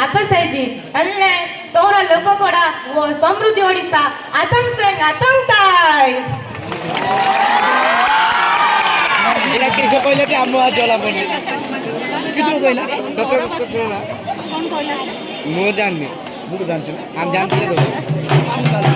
आतसायजी अन्ने सौर लोककोडा व समृद्धी ओडिसा आतंक आतंकताय एला किसो कहले कि हम जला पड़े किसो कहला कत कौन कहला मो जाननी मु जानछु हम जानथिले तो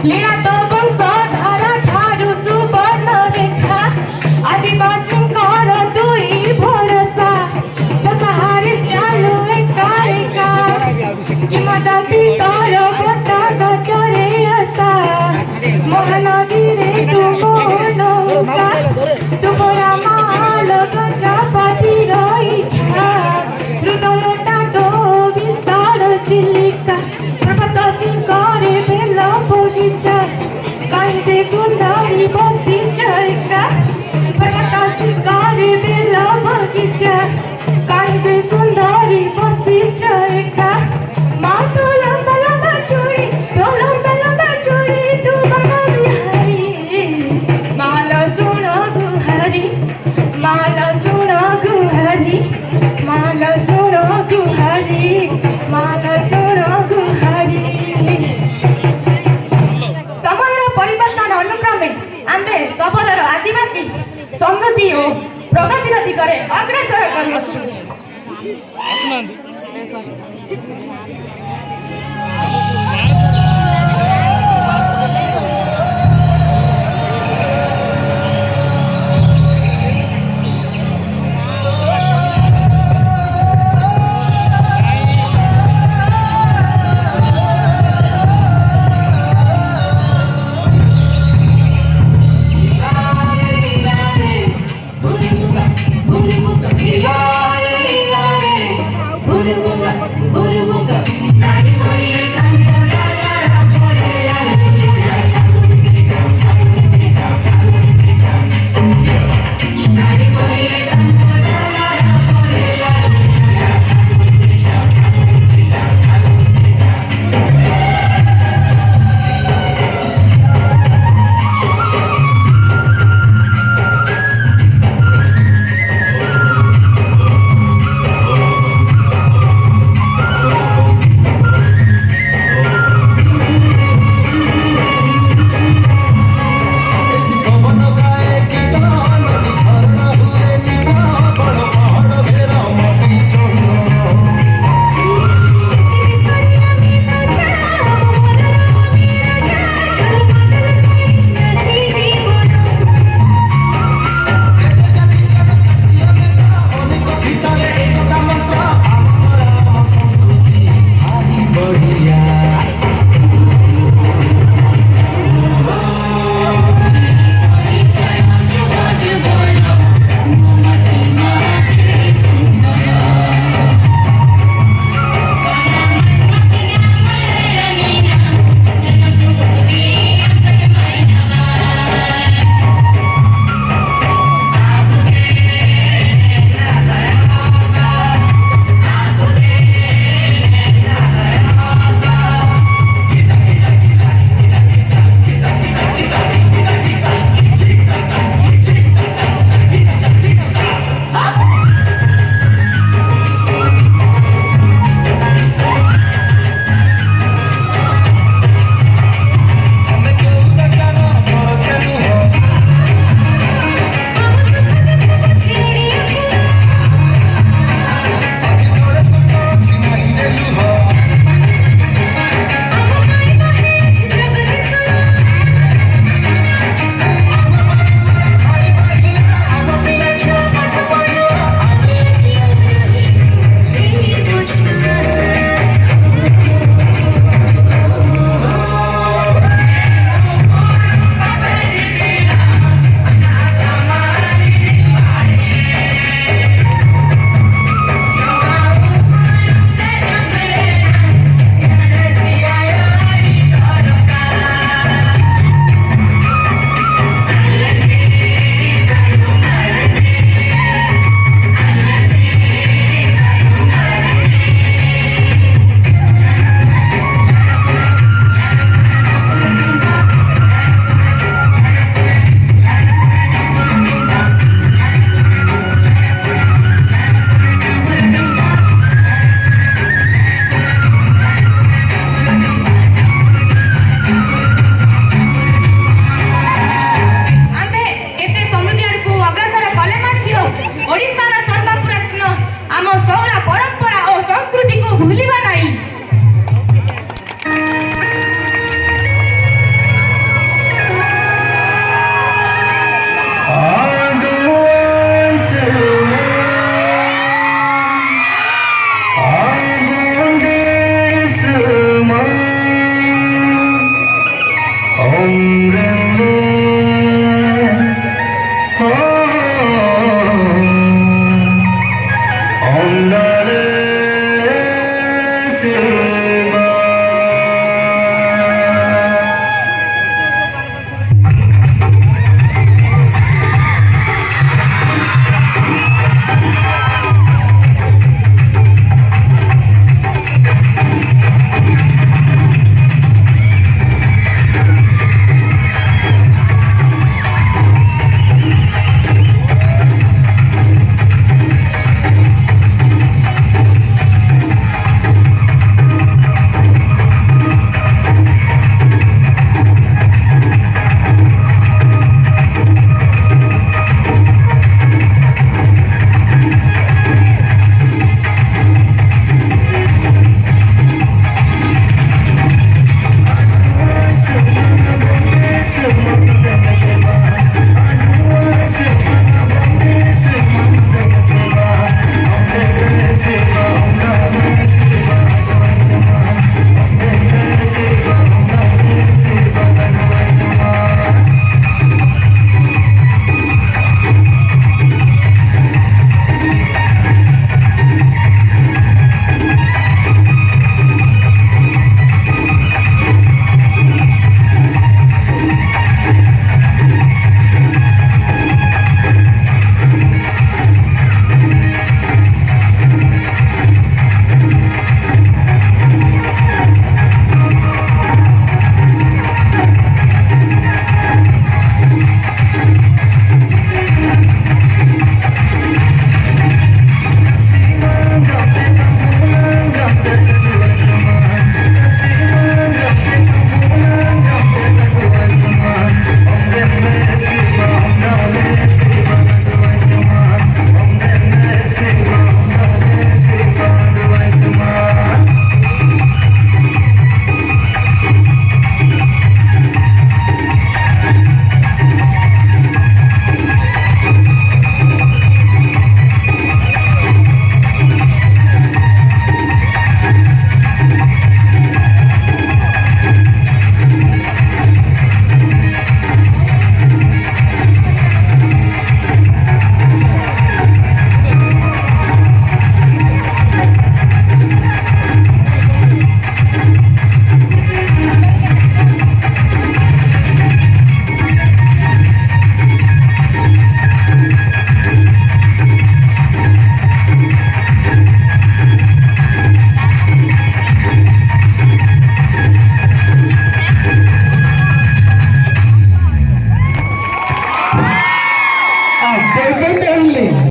लीला तो वंशधारा ठारू सुवर्ण रेखा आदिवासी कर दुई भरोसा दशहारे चालू एका एका किमदाती तर बता दचरे आशा महानदी रे तुम नौका तुमरा माल गजापति रईछा हृदयटा तो विशाल चिलिका पर्वत सिंह बेला बगीचा कहीं जे सुंदरी बगीचा पर्वत सिंह बेला बगीचा कहीं जे सुंदरी बगीचा माँ तो लंबा लंबा चूड़ी तो लंबा चूड़ी तू बना बिहारी माला सुनो गुहारी माला सुनो गुहारी माला सुनो गुहारी माला सुनो गुहारी समय परिवर्तन अनुक्रमे आम्बे सबलर आदिवासी समृद्धि और प्रगतिर दिगरे अग्रसर कर